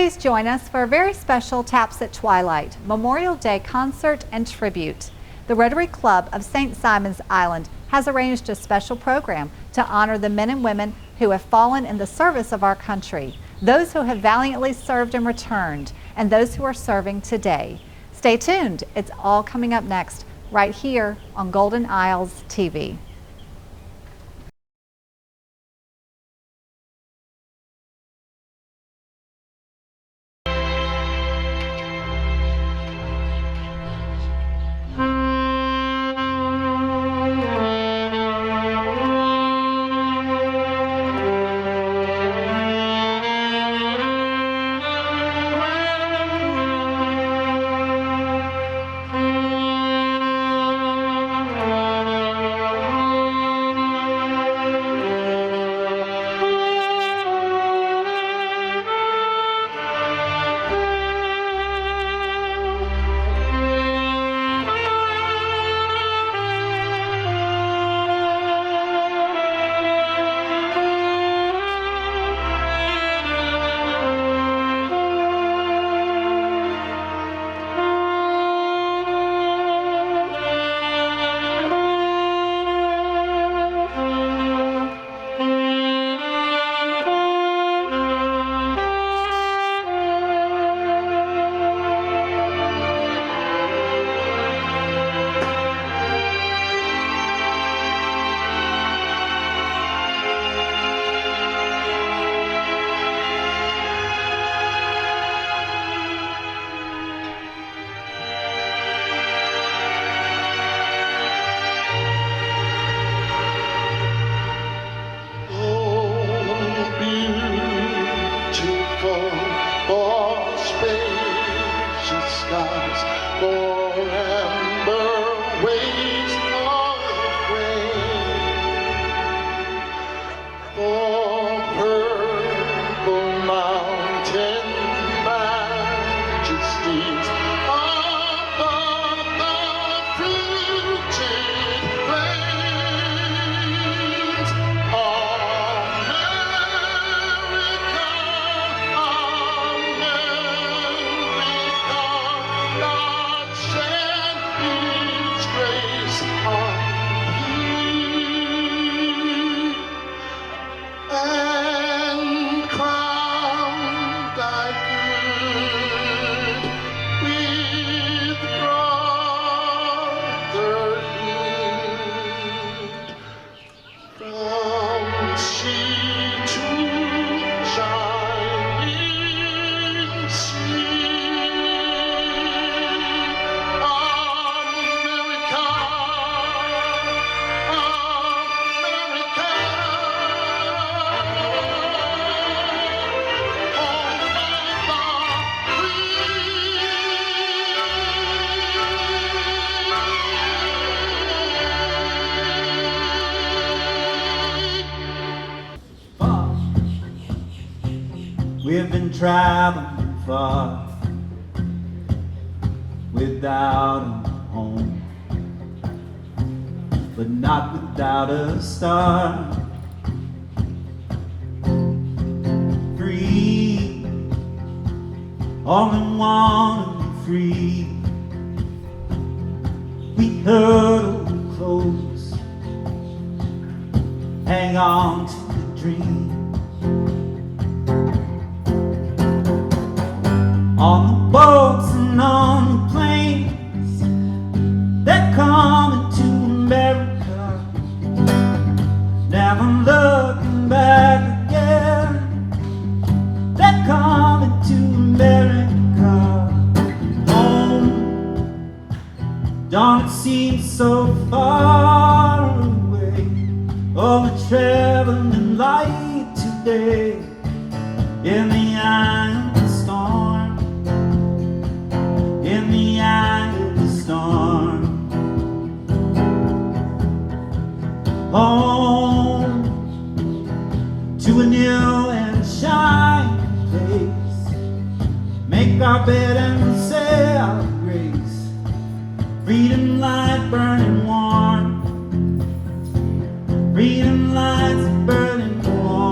Please join us for a very special Taps at Twilight Memorial Day concert and tribute. The Rotary Club of St. Simon's Island has arranged a special program to honor the men and women who have fallen in the service of our country, those who have valiantly served and returned, and those who are serving today. Stay tuned. It's all coming up next, right here on Golden Isles TV. We've been traveling far without a home, but not without a star. Free, all in one and free. We huddle close, hang on to the dream. On the boats and on the planes, they're coming to America, never looking back again. They're coming to America. Home, don't it seem so far away? Oh, we're traveling light today in the eye of the storm. In the eye of the storm. Home to a new and shining place. Make our bed and say our grace. Freedom light burning warm. Freedom lights burning warm.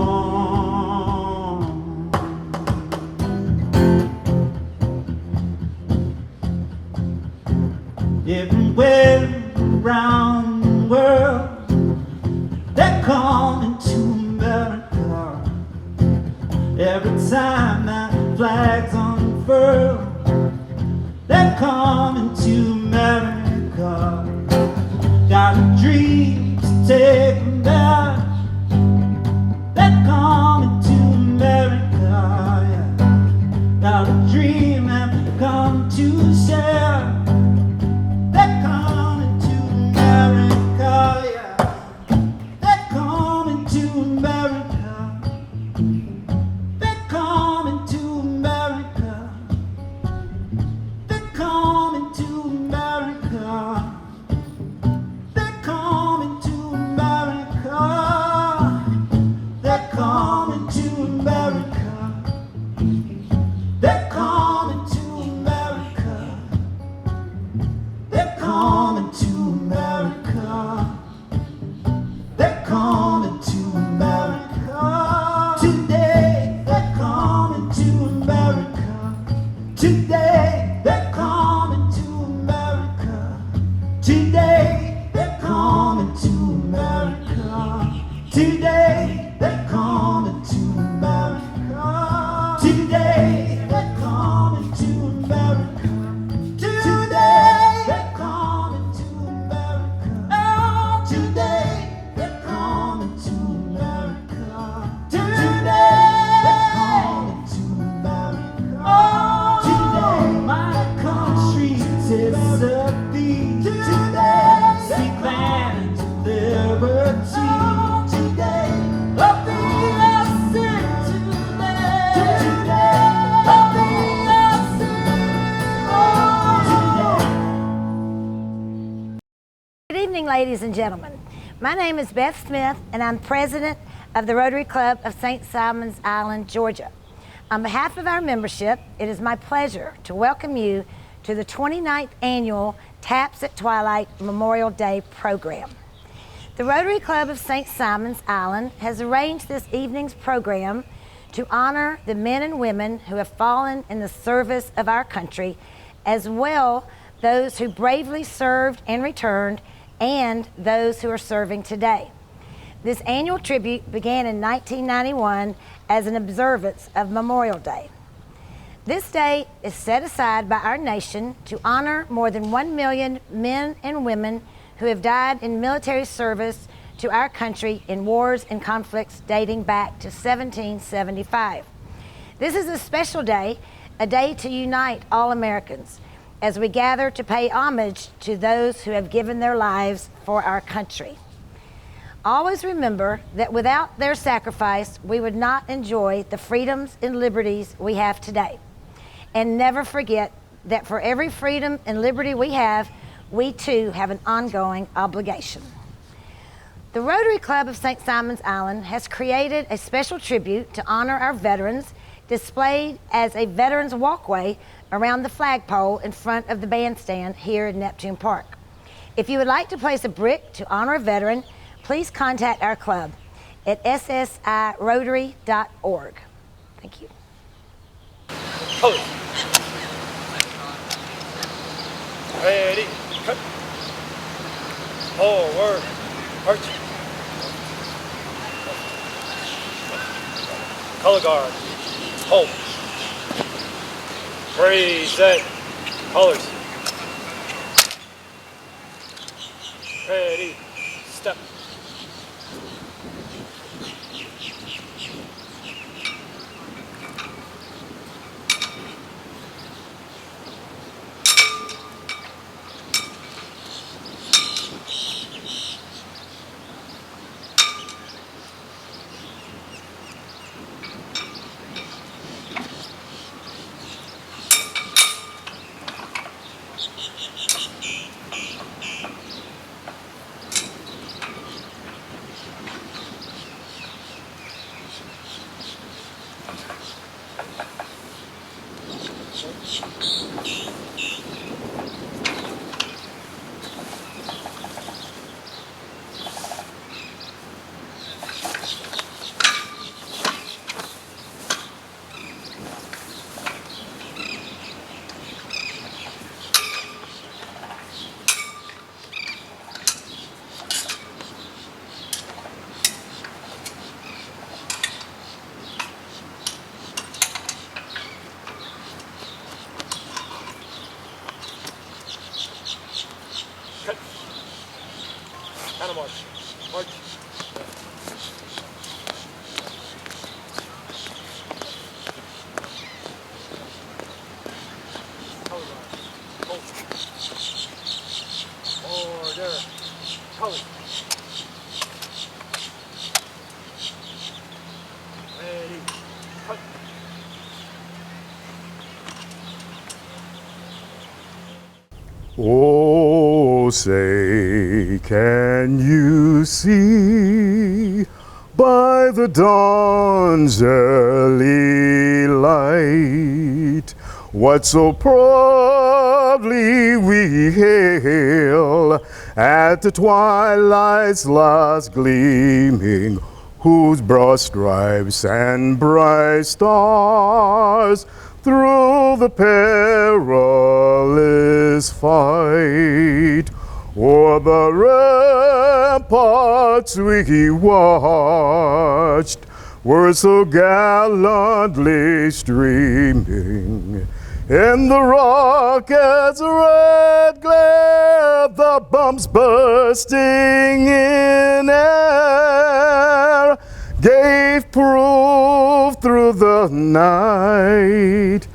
coming to America. Got a dream to take them back. They're coming to America, yeah. Got a dream and come to share. They're coming to America, yeah. They're coming to America. They're coming to America. They're coming to America. They're coming to America. They're coming to America. They're coming to America. They're coming to America. They're coming to America. Today, they're coming to America. Today, they're coming to America. Today, they're coming to America. Today, they're coming to America. Today, they're coming to America. Today, they're coming to America. Oh, today, they're coming to America. Today, they're coming to America. Oh, today, my country's disappeared. Today, seek land and liberty. Today, I'll be a citizen. Today, I'll be a citizen. Oh, today. Good evening, ladies and gentlemen. My name is Beth Smith, and I'm president of the Rotary Club of St. Simons Island, Georgia. On behalf of our membership, it is my pleasure to welcome you to the 29th annual Taps at Twilight Memorial Day program. The Rotary Club of St. Simons Island has arranged this evening's program to honor the men and women who have fallen in the service of our country, as well those who bravely served and returned, and those who are serving today. This annual tribute began in 1991 as an observance of Memorial Day. This day is set aside by our nation to honor more than 1 million men and women who have died in military service to our country in wars and conflicts dating back to 1775. This is a special day, a day to unite all Americans as we gather to pay homage to those who have given their lives for our country. Always remember that without their sacrifice, we would not enjoy the freedoms and liberties we have today. And never forget that for every freedom and liberty we have, we too have an ongoing obligation. The Rotary Club of St. Simons Island has created a special tribute to honor our veterans, displayed as a veterans walkway around the flagpole in front of the bandstand here in Neptune Park. If you would like to place a brick to honor a veteran, please contact our club at ssirotary.org. Thank you. Ready, cut. Forward, arch. Color guard, hold. Reset, colors. Ready, step. march. March. Color line. Hold. Order. Color. Ready. Cut. Oh, say, can you see by the dawn's early light what so proudly we hail at the twilight's last gleaming, whose broad stripes and bright stars through the perilous fight o'er the ramparts we watched were so gallantly streaming. In the rocket's red glare, the bombs bursting in air gave proof through the night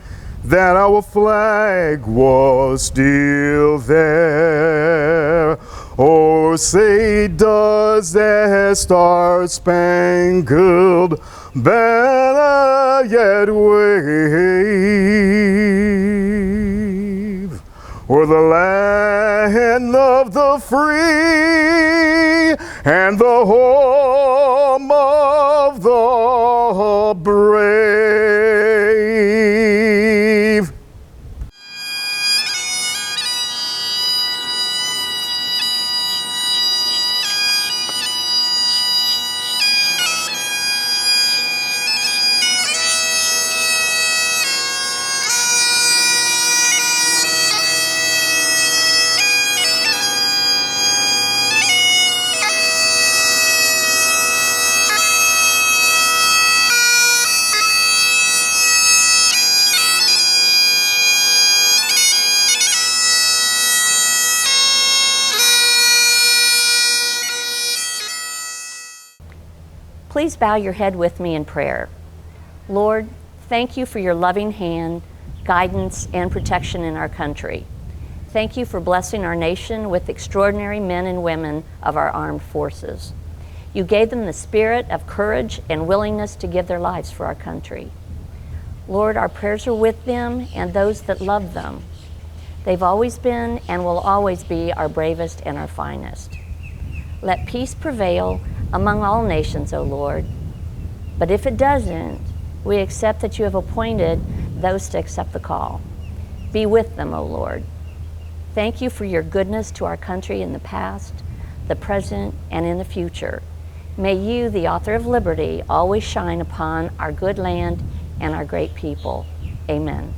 that our flag was still there. Oh, say does that star-spangled banner yet wave o'er the land of the free and the home of the brave? Please bow your head with me in prayer. Lord, thank you for your loving hand, guidance, and protection in our country. Thank you for blessing our nation with extraordinary men and women of our armed forces. You gave them the spirit of courage and willingness to give their lives for our country. Lord, our prayers are with them and those that love them. They've always been and will always be our bravest and our finest. Let peace prevail among all nations, O Lord. But if it doesn't, we accept that you have appointed those to accept the call. Be with them, O Lord. Thank you for your goodness to our country in the past, the present, and in the future. May you, the author of liberty, always shine upon our good land and our great people. Amen.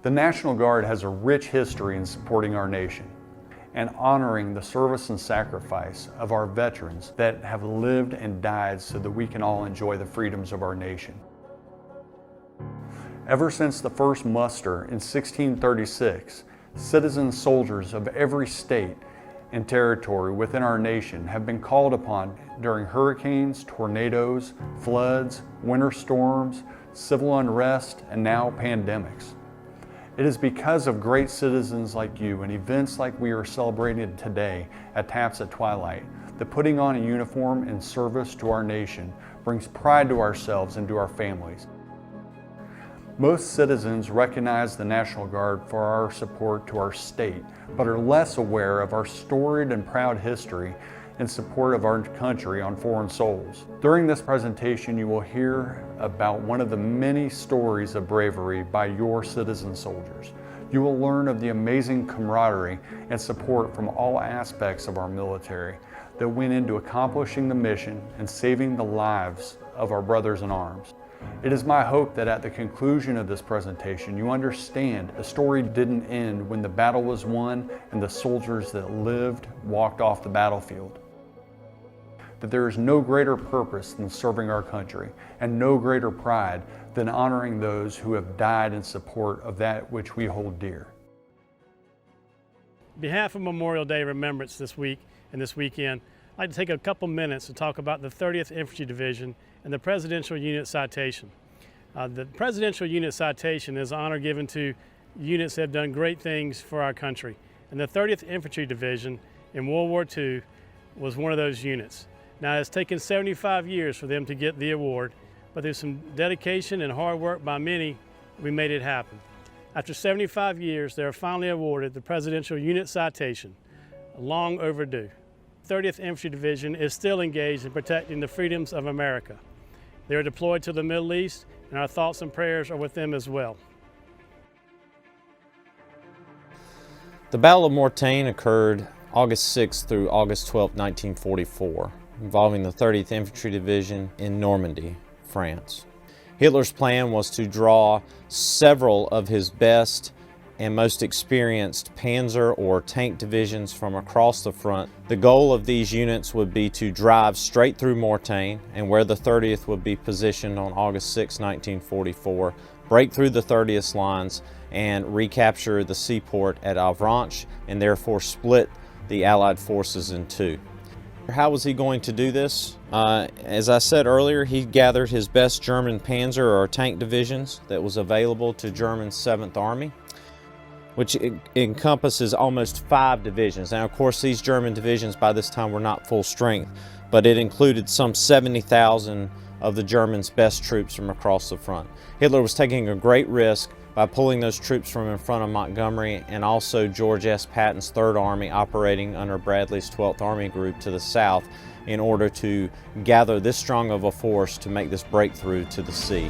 The National Guard has a rich history in supporting our nation and honoring the service and sacrifice of our veterans that have lived and died so that we can all enjoy the freedoms of our nation. Ever since the first muster in 1636, citizen soldiers of every state and territory within our nation have been called upon during hurricanes, tornadoes, floods, winter storms, civil unrest, and now pandemics. It is because of great citizens like you and events like we are celebrating today at Taps at Twilight that putting on a uniform in service to our nation brings pride to ourselves and to our families. Most citizens recognize the National Guard for our support to our state, but are less aware of our storied and proud history in support of our country on foreign soils. During this presentation, you will hear about one of the many stories of bravery by your citizen soldiers. You will learn of the amazing camaraderie and support from all aspects of our military that went into accomplishing the mission and saving the lives of our brothers in arms. It is my hope that at the conclusion of this presentation, you understand the story didn't end when the battle was won and the soldiers that lived walked off the battlefield. That there is no greater purpose than serving our country and no greater pride than honoring those who have died in support of that which we hold dear. On behalf of Memorial Day Remembrance this week and this weekend, I'd like to take a couple minutes to talk about the 30th Infantry Division and the Presidential Unit Citation. The Presidential Unit Citation is an honor given to units that have done great things for our country. And the 30th Infantry Division in World War II was one of those units. Now, it's taken 75 years for them to get the award, but there's some dedication and hard work by many, we made it happen. After 75 years, they are finally awarded the Presidential Unit Citation, long overdue. 30th Infantry Division is still engaged in protecting the freedoms of America. They are deployed to the Middle East, and our thoughts and prayers are with them as well. The Battle of Mortain occurred August 6 through August 12, 1944, involving the 30th Infantry Division in Normandy, France. Hitler's plan was to draw several of his best and most experienced panzer or tank divisions from across the front. The goal of these units would be to drive straight through Mortain, and where the 30th would be positioned on August 6, 1944, break through the 30th lines and recapture the seaport at Avranches, and therefore split the Allied forces in two. How was he going to do this? As I said earlier, he gathered his best German panzer or tank divisions that was available to German's 7th Army, which encompasses almost 5 divisions. Now, of course, these German divisions by this time were not full strength, but it included some 70,000 of the Germans' best troops from across the front. Hitler was taking a great risk by pulling those troops from in front of Montgomery and also George S. Patton's 3rd Army operating under Bradley's 12th Army Group to the south in order to gather this strong of a force to make this breakthrough to the sea.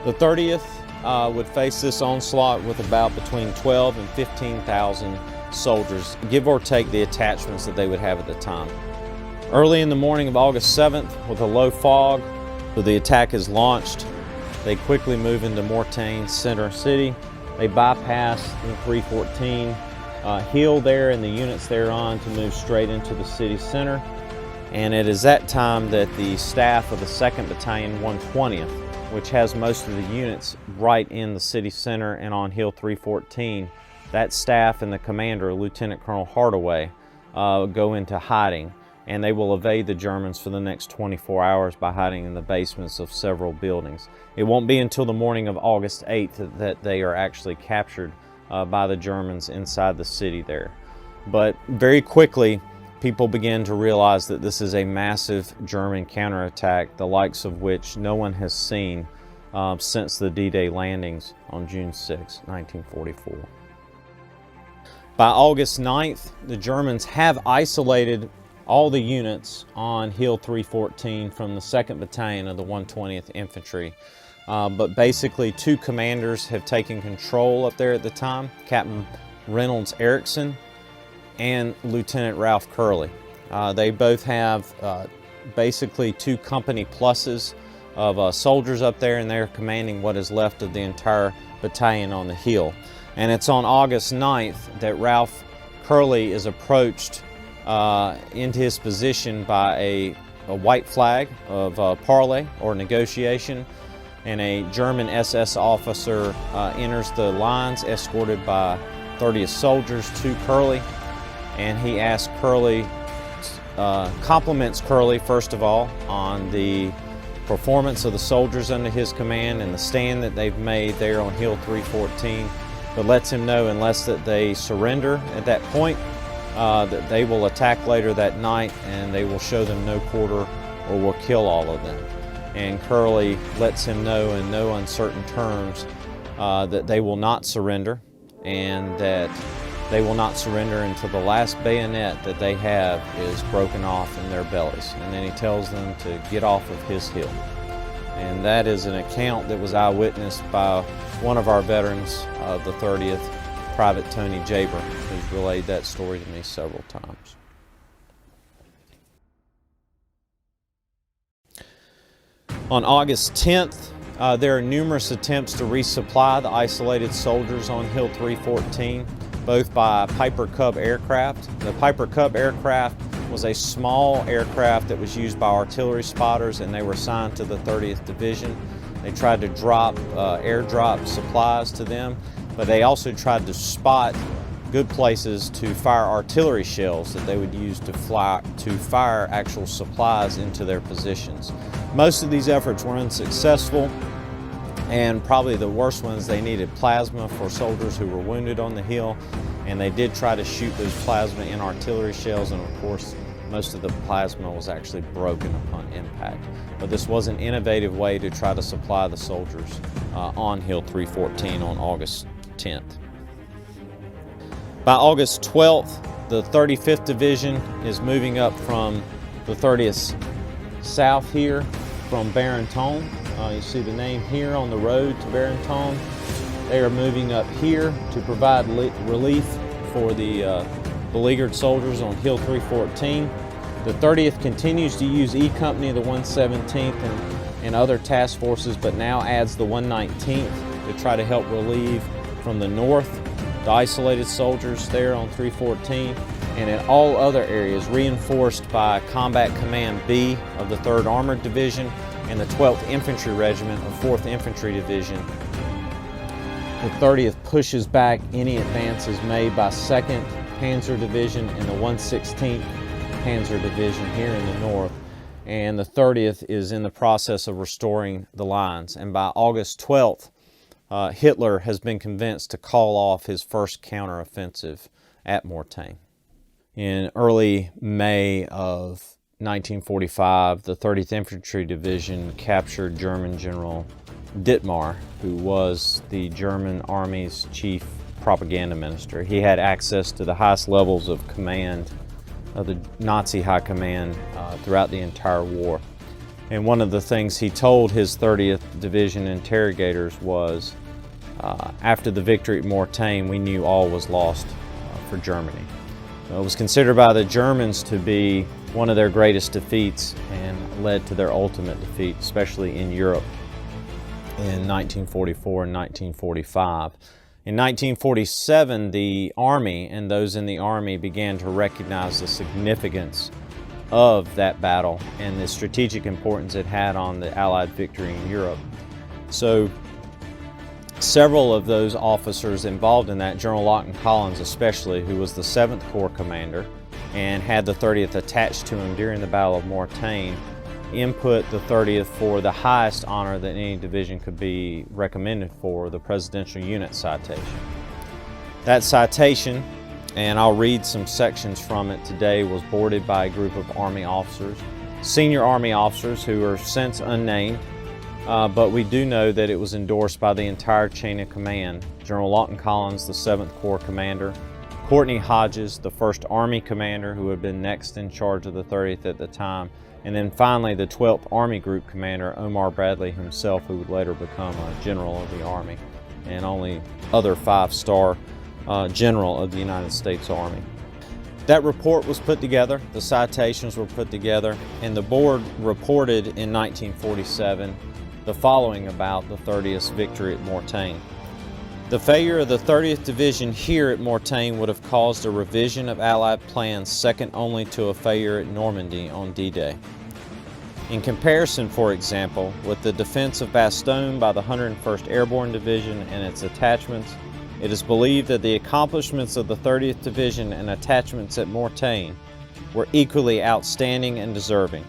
The 30th would face this onslaught with about between 12 and 15,000 soldiers, give or take the attachments that they would have at the time. Early in the morning of August 7th, with a low fog, the attack is launched. They quickly move into Mortain's center city. They bypass the 314 hill there and the units thereon to move straight into the city center. And it is that time that the staff of the 2nd Battalion 120th, which has most of the units right in the city center and on Hill 314, that staff and the commander, Lieutenant Colonel Hardaway, go into hiding. And they will evade the Germans for the next 24 hours by hiding in the basements of several buildings. It won't be until the morning of August 8th that they are actually captured by the Germans inside the city there. But very quickly, people begin to realize that this is a massive German counterattack, the likes of which no one has seen since the D-Day landings on June 6, 1944. By August 9th, the Germans have isolated all the units on Hill 314 from the 2nd Battalion of the 120th Infantry. But basically 2 commanders have taken control up there at the time, Captain Reynolds Erickson and Lieutenant Ralph Curley. They both have basically 2 company pluses of soldiers up there, and they're commanding what is left of the entire battalion on the hill. And it's on August 9th that Ralph Curley is approached into his position by a white flag of parley or negotiation, and a German SS officer enters the lines escorted by 30th soldiers to Curley, and he asks Curley, compliments Curley first of all on the performance of the soldiers under his command and the stand that they've made there on Hill 314, but lets him know unless that they surrender at that point, that they will attack later that night and they will show them no quarter or will kill all of them. And Curley lets him know in no uncertain terms that they will not surrender, and that they will not surrender until the last bayonet that they have is broken off in their bellies. And then he tells them to get off of his hill. And that is an account that was eyewitnessed by one of our veterans of the 30th, Private Tony Jaber, who's relayed that story to me several times. On August 10th, there are numerous attempts to resupply the isolated soldiers on Hill 314, both by Piper Cub aircraft. The Piper Cub aircraft was a small aircraft that was used by artillery spotters, and they were assigned to the 30th Division. They tried to airdrop supplies to them, but they also tried to spot good places to fire artillery shells that they would use to fire actual supplies into their positions. Most of these efforts were unsuccessful, and probably the worst ones, they needed plasma for soldiers who were wounded on the hill, and they did try to shoot those plasma in artillery shells, and of course most of the plasma was actually broken upon impact. But this was an innovative way to try to supply the soldiers on Hill 314 on August 10th. By August 12th, the 35th Division is moving up from the 30th south here from Barenton. You see the name here on the road to Barenton. They are moving up here to provide relief for the beleaguered soldiers on Hill 314. The 30th continues to use E Company, the 117th, and other task forces, but now adds the 119th to try to help relieve from the north the isolated soldiers there on 314, and in all other areas reinforced by Combat Command B of the 3rd Armored Division and the 12th Infantry Regiment of 4th Infantry Division. The 30th pushes back any advances made by 2nd Panzer Division and the 116th Panzer Division here in the north, and the 30th is in the process of restoring the lines. And by August 12th, Hitler has been convinced to call off his first counteroffensive at Mortain. In early May of 1945, the 30th Infantry Division captured German General Dittmar, who was the German Army's chief propaganda minister. He had access to the highest levels of command of the Nazi high command throughout the entire war. And one of the things he told his 30th Division interrogators was, after the victory at Mortain, we knew all was lost for Germany. It was considered by the Germans to be one of their greatest defeats and led to their ultimate defeat, especially in Europe in 1944 and 1945. In 1947, the Army and those in the Army began to recognize the significance of that battle and the strategic importance it had on the Allied victory in Europe. So several of those officers involved in that, General Lawton Collins especially, who was the 7th Corps commander and had the 30th attached to him during the Battle of Mortain, input the 30th for the highest honor that any division could be recommended for, the Presidential Unit Citation. That citation, and I'll read some sections from it today, was boarded by a group of Army officers, senior Army officers who are since unnamed, but we do know that it was endorsed by the entire chain of command. General Lawton Collins, the 7th Corps commander, Courtney Hodges, the 1st Army commander, who had been next in charge of the 30th at the time, and then finally the 12th Army Group commander, Omar Bradley himself, who would later become a general of the Army and only other 5-star general of the United States Army. That report was put together, the citations were put together, and the board reported in 1947 the following about the 30th victory at Mortain. The failure of the 30th Division here at Mortain would have caused a revision of Allied plans second only to a failure at Normandy on D-Day. In comparison, for example, with the defense of Bastogne by the 101st Airborne Division and its attachments, it is believed that the accomplishments of the 30th Division and attachments at Mortain were equally outstanding and deserving.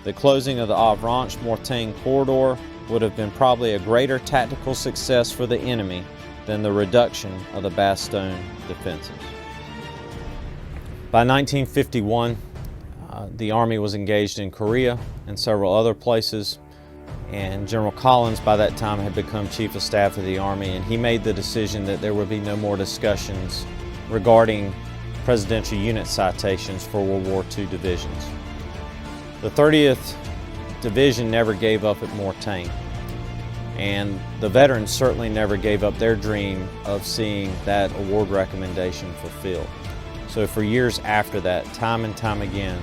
The closing of the Avranches-Mortain corridor would have been probably a greater tactical success for the enemy than the reduction of the Bastogne defenses. By 1951, the Army was engaged in Korea and several other places, and General Collins by that time had become Chief of Staff of the Army, and he made the decision that there would be no more discussions regarding presidential unit citations for World War II divisions. The 30th Division never gave up at Mortain, and the veterans certainly never gave up their dream of seeing that award recommendation fulfilled. So for years after that, time and time again,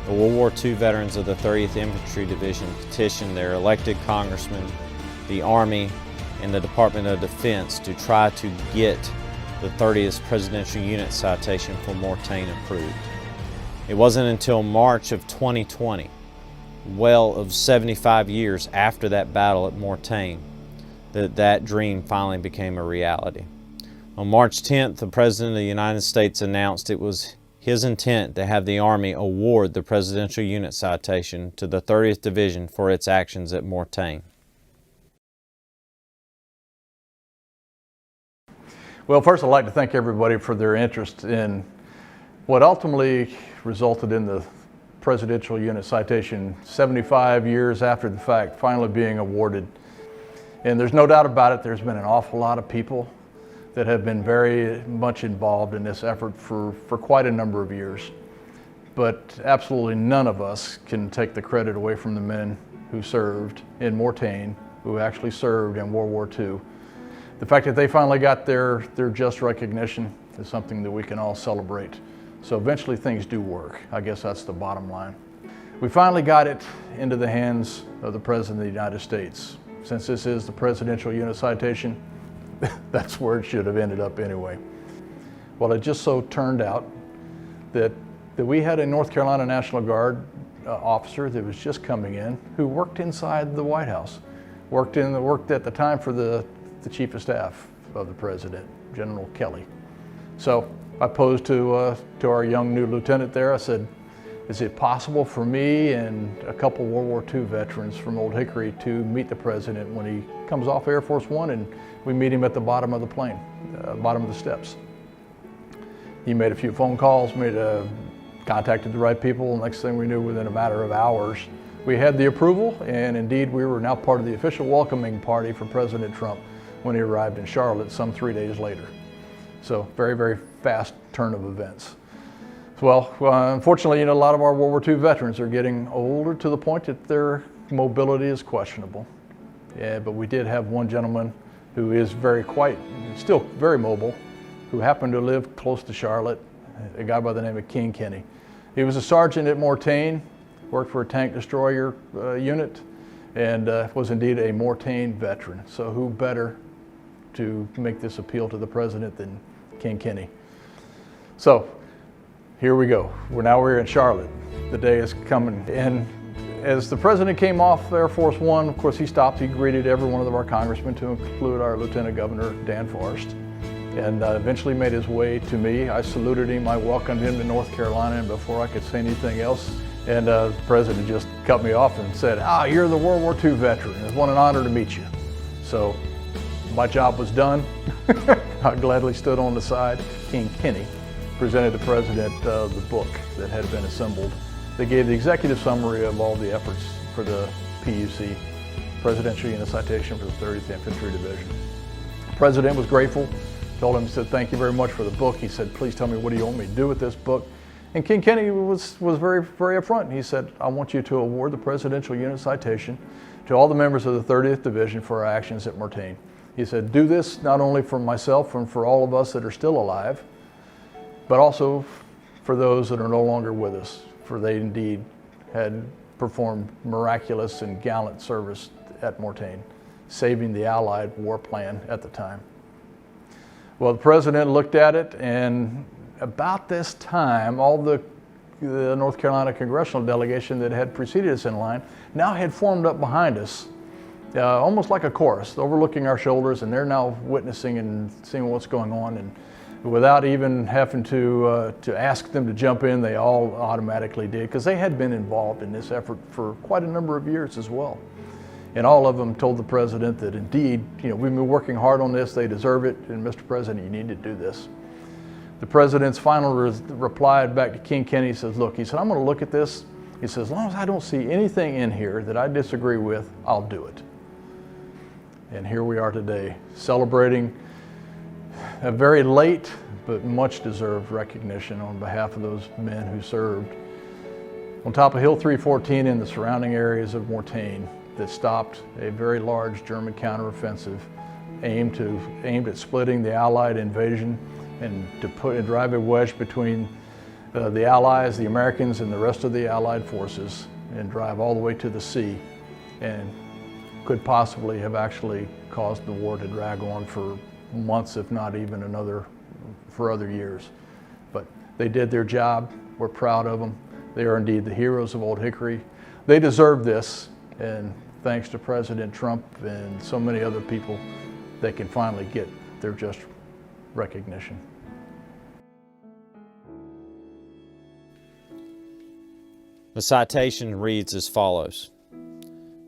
the World War II veterans of the 30th Infantry Division petitioned their elected congressmen, the Army, and the Department of Defense to try to get the 30th Presidential Unit Citation for Mortain approved. It wasn't until March of 2020, well of 75 years after that battle at Mortain, that that dream finally became a reality. On March 10th, the President of the United States announced it was his intent to have the Army award the Presidential Unit Citation to the 30th Division for its actions at Mortain. Well, first I'd like to thank everybody for their interest in what ultimately resulted in the Presidential Unit Citation 75 years after the fact finally being awarded. And there's no doubt about it, there's been an awful lot of people that have been very much involved in this effort for quite a number of years. But absolutely none of us can take the credit away from the men who served in Mortain, who actually served in World War II. The fact that they finally got their just recognition is something that we can all celebrate. So eventually things do work. I guess that's the bottom line. We finally got it into the hands of the President of the United States. Since this is the Presidential Unit Citation, that's where it should have ended up anyway. Well, it just so turned out that we had a North Carolina National Guard officer that was just coming in who worked inside the White House, worked at the time for the Chief of Staff of the President, General Kelly. So I posed to our young new lieutenant there. I said, is it possible for me and a couple World War II veterans from Old Hickory to meet the President when he comes off Air Force One and we meet him at the bottom of the plane, bottom of the steps? He made a few phone calls, contacted the right people. Next thing we knew, within a matter of hours, we had the approval, and indeed we were now part of the official welcoming party for President Trump when he arrived in Charlotte some 3 days later. So very, very fast turn of events. Well, unfortunately, a lot of our World War II veterans are getting older to the point that their mobility is questionable. Yeah, but we did have one gentleman who is still very mobile, who happened to live close to Charlotte, a guy by the name of King Kenny. He was a sergeant at Mortain, worked for a tank destroyer unit, and was indeed a Mortain veteran. So who better to make this appeal to the President than King Kenny? So here we go. We're in Charlotte. The day is coming. And as the President came off Air Force One, of course, he stopped. He greeted every one of our congressmen, to include our Lieutenant Governor, Dan Forrest, and eventually made his way to me. I saluted him. I welcomed him to North Carolina, and before I could say anything else, and the President just cut me off and said, you're the World War II veteran. It's an honor to meet you. So my job was done. I gladly stood on the side. King Kenny presented the President the book that had been assembled. They gave the executive summary of all the efforts for the PUC, Presidential Unit Citation for the 30th Infantry Division. The President was grateful, told him, said, thank you very much for the book. He said, please tell me, what do you want me to do with this book? And King Kenny was very, very upfront. He said, I want you to award the Presidential Unit Citation to all the members of the 30th Division for our actions at Mortain. He said, do this not only for myself and for all of us that are still alive, but also for those that are no longer with us, for they indeed had performed miraculous and gallant service at Mortain, saving the Allied war plan at the time. Well, the President looked at it, and about this time, all the North Carolina congressional delegation that had preceded us in line now had formed up behind us, almost like a chorus, overlooking our shoulders, and they're now witnessing and seeing what's going on. And without even having to ask them to jump in, they all automatically did, because they had been involved in this effort for quite a number of years as well. And all of them told the President that indeed, we've been working hard on this, they deserve it, and Mr. President, you need to do this. The President's final reply back to King Kenny says, look, he said, I'm going to look at this. He says, as long as I don't see anything in here that I disagree with, I'll do it. And here we are today, celebrating a very late but much deserved recognition on behalf of those men who served on top of Hill 314 in the surrounding areas of Mortain that stopped a very large German counteroffensive aimed at splitting the Allied invasion and to drive a wedge between the Allies, the Americans, and the rest of the Allied forces, and drive all the way to the sea, and could possibly have actually caused the war to drag on for months, if not even for other years. But they did their job. We're proud of them. They are indeed the heroes of Old Hickory. They deserve this, and thanks to President Trump and so many other people, they can finally get their just recognition. The citation reads as follows.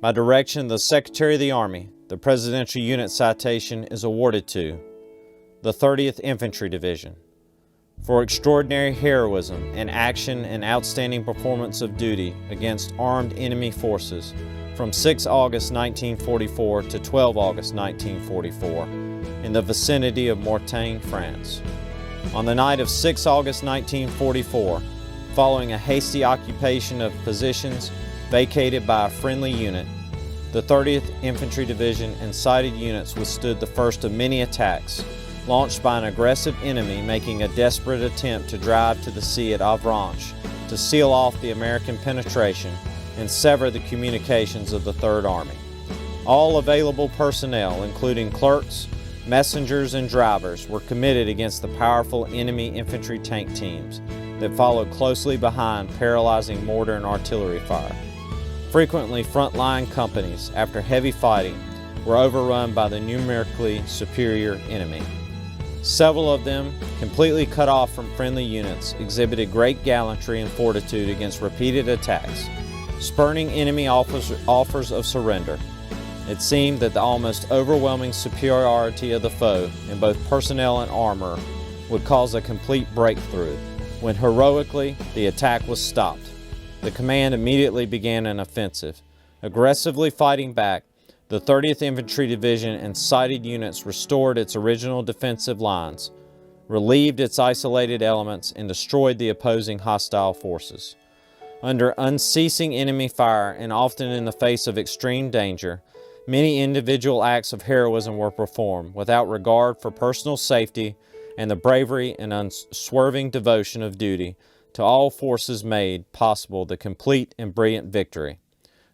By direction of the Secretary of the Army, the Presidential Unit Citation is awarded to the 30th Infantry Division for extraordinary heroism and action and outstanding performance of duty against armed enemy forces from 6 August 1944 to 12 August 1944 in the vicinity of Mortain, France. On the night of 6 August 1944, following a hasty occupation of positions vacated by a friendly unit, the 30th Infantry Division and sighted units withstood the first of many attacks launched by an aggressive enemy making a desperate attempt to drive to the sea at Avranches to seal off the American penetration and sever the communications of the Third Army. All available personnel, including clerks, messengers, and drivers, were committed against the powerful enemy infantry tank teams that followed closely behind, paralyzing mortar and artillery fire. Frequently, frontline companies, after heavy fighting, were overrun by the numerically superior enemy. Several of them, completely cut off from friendly units, exhibited great gallantry and fortitude against repeated attacks, spurning enemy offers of surrender. It seemed that the almost overwhelming superiority of the foe in both personnel and armor would cause a complete breakthrough, when heroically the attack was stopped. The command immediately began an offensive. Aggressively fighting back, the 30th Infantry Division and sighted units restored its original defensive lines, relieved its isolated elements, and destroyed the opposing hostile forces. Under unceasing enemy fire and often in the face of extreme danger, many individual acts of heroism were performed without regard for personal safety, and the bravery and unswerving devotion of duty to all forces made possible the complete and brilliant victory.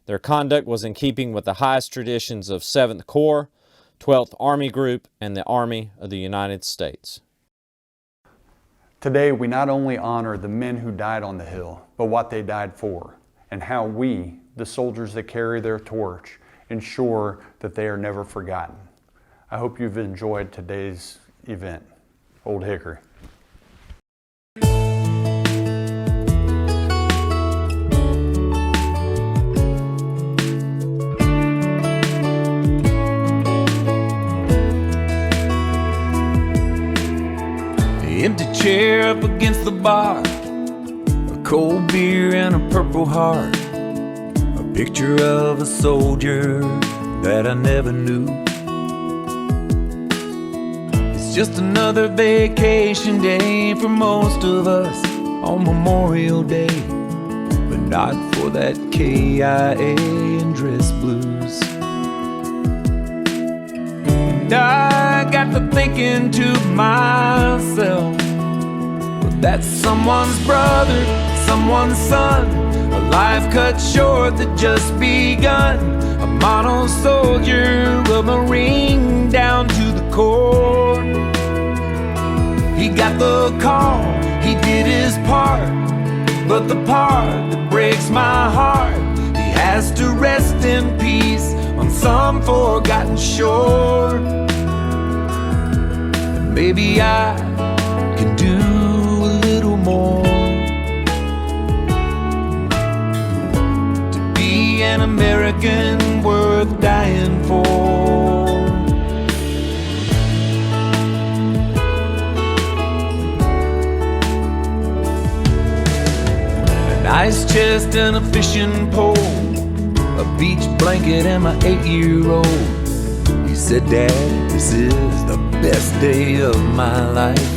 Their conduct was in keeping with the highest traditions of 7th Corps, 12th Army Group, and the Army of the United States. Today, we not only honor the men who died on the Hill, but what they died for, and how we, the soldiers that carry their torch, ensure that they are never forgotten. I hope you've enjoyed today's event. Old Hickory. Empty chair up against the bar, a cold beer and a purple heart, a picture of a soldier that I never knew. It's just another vacation day for most of us on Memorial Day, but not for that KIA and dress blues. And I got to thinking to myself, well, That's someone's brother, someone's son, a life cut short that just begun. A mono soldier, a Marine down to the core. He got the call, he did his part, but the part that breaks my heart, he has to rest in peace on some forgotten shore. Maybe I can do a little more to be an American worth dying for. An ice chest and a fishing pole, a beach blanket and my 8-year-old. He said, "Dad, this is the best day of my life."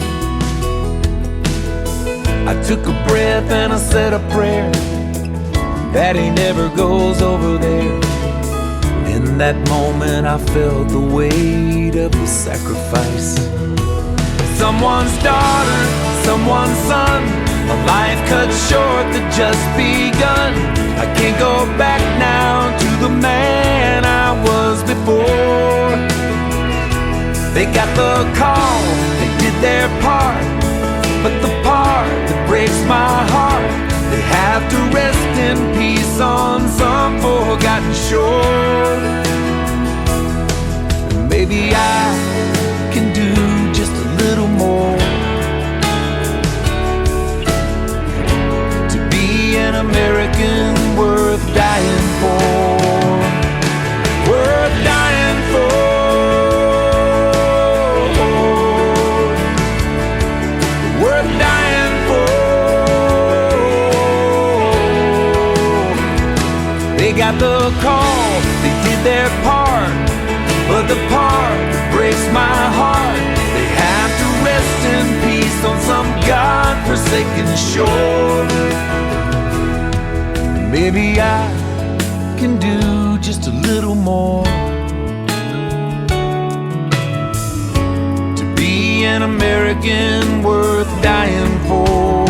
I took a breath and I said a prayer that he never goes over there. In that moment I felt the weight of the sacrifice. Someone's daughter, someone's son, a life cut short that just begun. I can't go back now to the man I was before. They got the call, they did their part, but the part that breaks my heart, they have to rest in peace on some forgotten shore. Maybe I can do just a little more to be an American worth dying for. Worth dying for. Worth dying for. They got the call, they did their part, but the part that breaks my heart, they have to rest in peace on some God-forsaken shore. Maybe I can do just a little more to be an American worth dying for.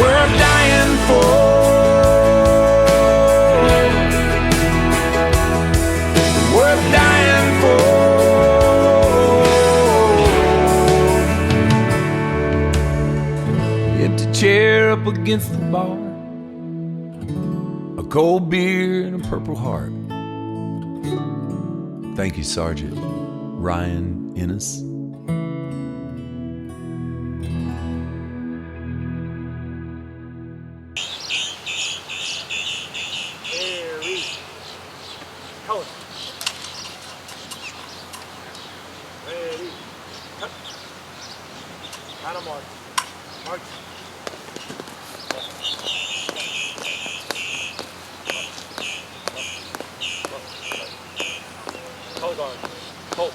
Worth dying for. Worth dying for. Empty chair up against the bar, a cold beer and a purple heart. Thank you, Sergeant Ryan Ennis. Harry. Color. Ready. Cut. Out of march. March. Hold on. Hold.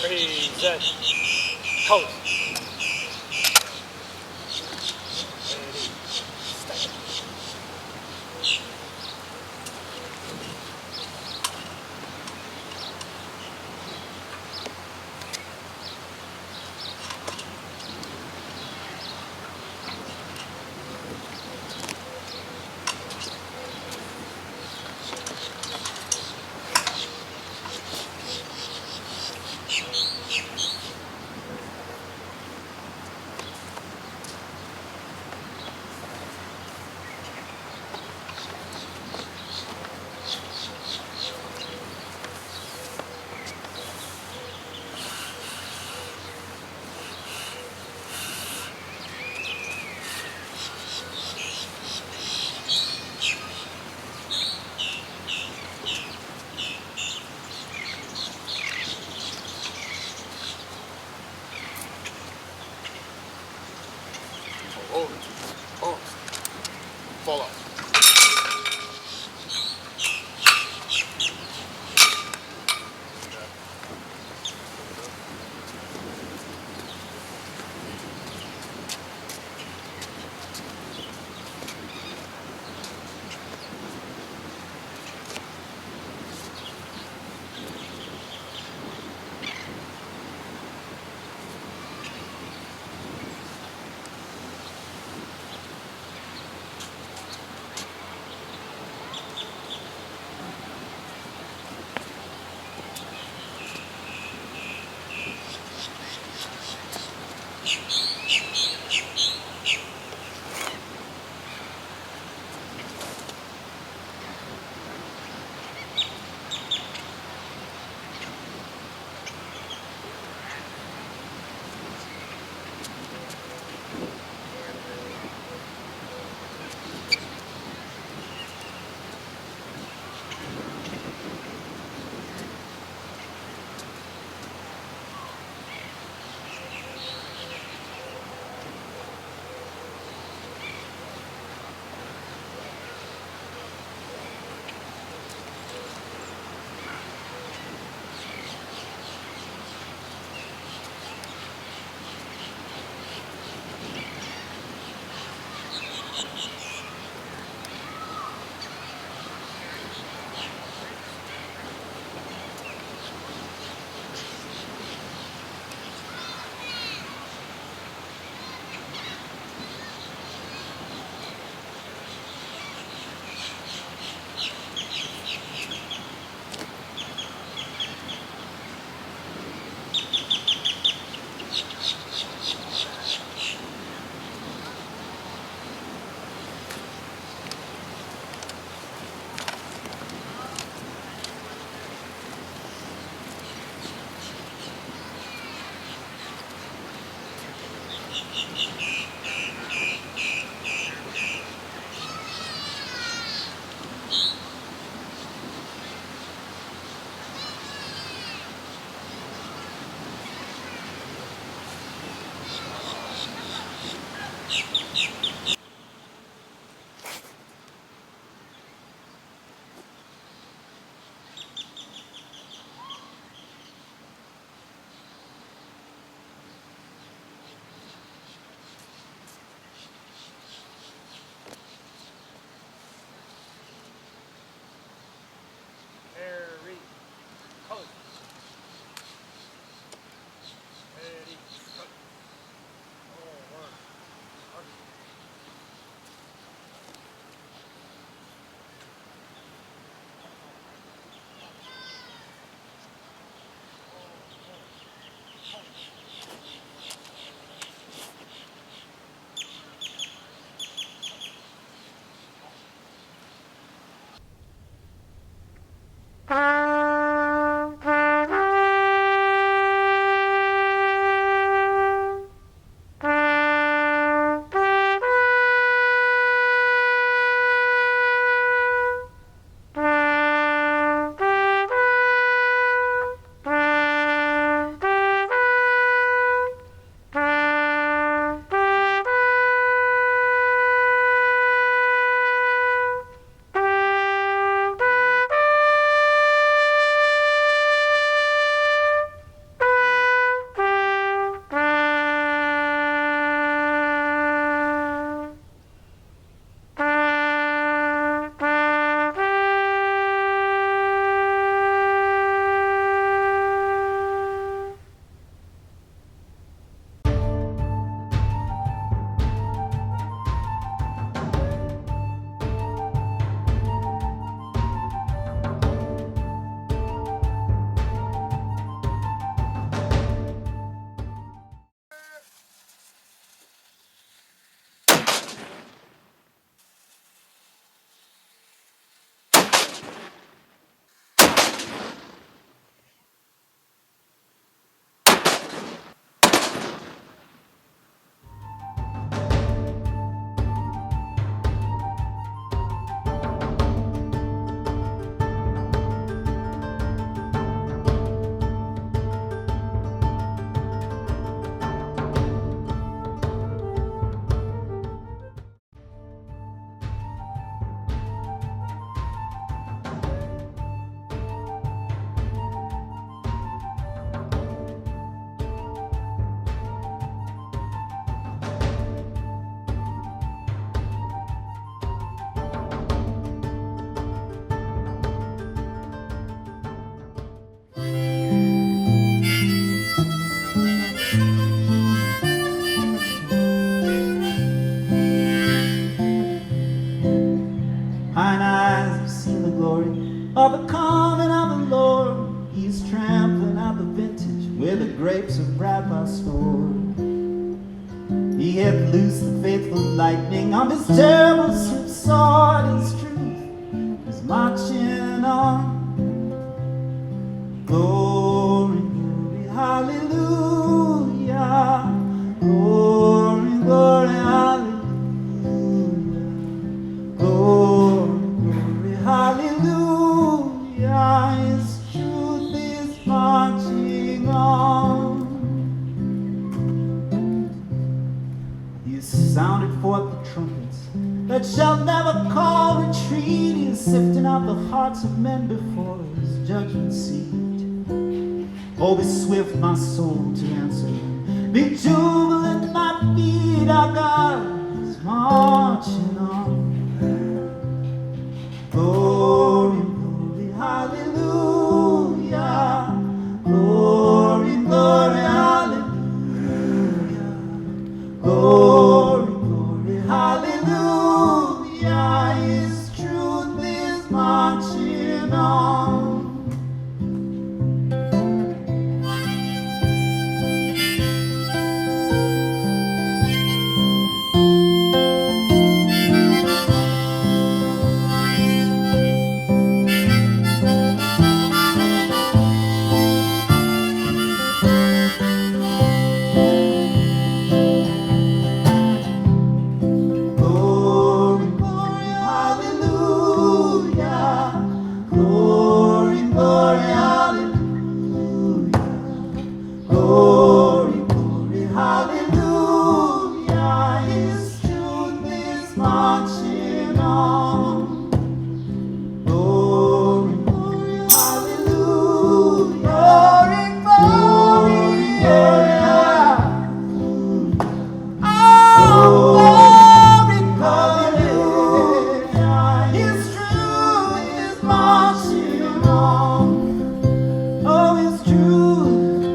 Ready, set. Hold. Ready. Step. Oh, fall off. Harry, hold. Ready, go. Forward. Mine eyes have seen the glory of the coming of the Lord. He's trampling out the vintage where the grapes are ripe are stored. He had loosed the faithful lightning of his terrible swift sword. His truth is marching on. Glory, glory, hallelujah. Glory, glory, hallelujah. Glory, glory, hallelujah. His truth is marching on. He sounded forth the trumpets that shall never call retreat. He is sifting out the hearts of men before his judgment seat. Oh, be swift, my soul, to answer him. Be jubilant, my feet, our God is marching on. Glory, glory, hallelujah. Glory, glory, hallelujah. Glory, glory, hallelujah. His truth is marching on. Glory, glory, hallelujah. Glory, glory, hallelujah. Glory, glory, hallelujah. His truth is marching on. Glory, glory, hallelujah. Glory, glory, hallelujah. Glory, hallelujah. His truth is marching on. Oh, His truth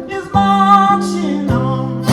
is marching on.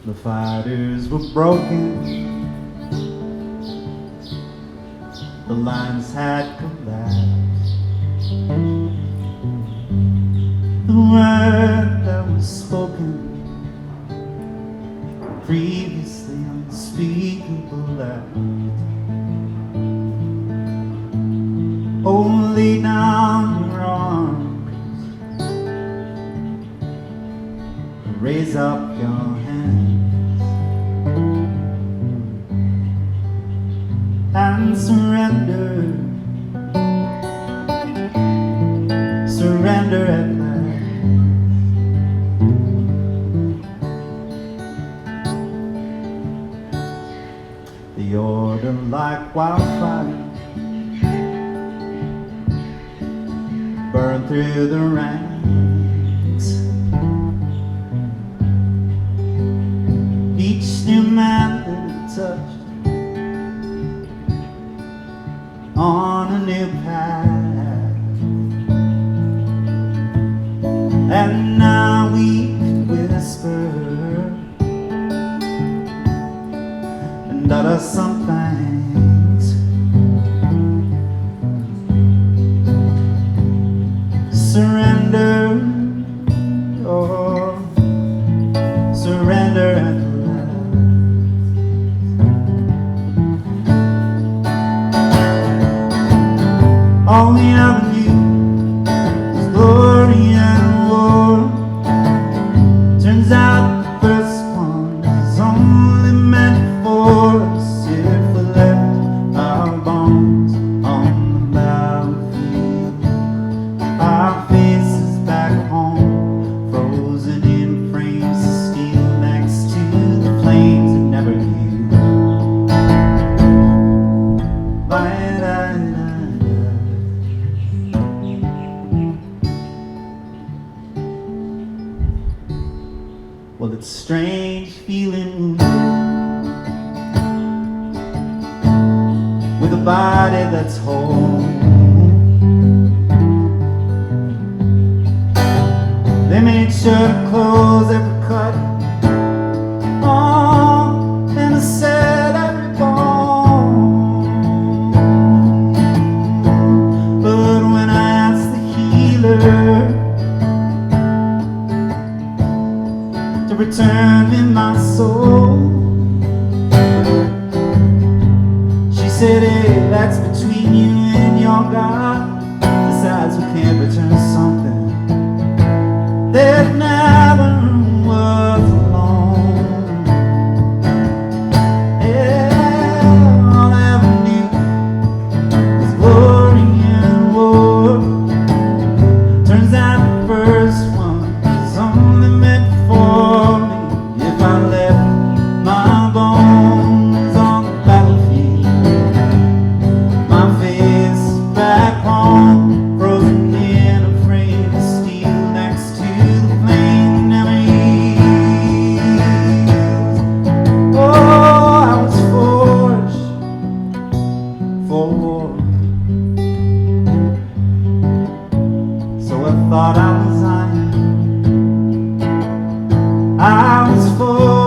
The fighters were broken, the lines had collapsed. The word that was spoken, previously unspeakable act. Oh, lay down your arms, raise up your hands, and surrender, surrender at last. The order like wildfire burn through the ranks. Each new man that it touched on a new path, and now we whisper and utter some things. Surrender, oh, surrender at last. All we ever knew was glory and war. Turns out the first one is only meant for us if we left our bones on the battlefield. Our faces back home, frozen in frames of steel next to the flames that never healed. Well, it's strange feeling with a body that's whole. They made sure to close every cut, oh, and to set every bone. But when I asked the healer to return me my soul, she said, hey, that's between you and your God. Besides, we can't return something that never was alone. Yeah, all I ever knew was glory and war. Turns out the first one is only meant for me if I left my bones on the battlefield. My face back home, frozen in a frame of steel next to the flame that never heals. Oh, I was forged for war, so I thought I was iron. I was forged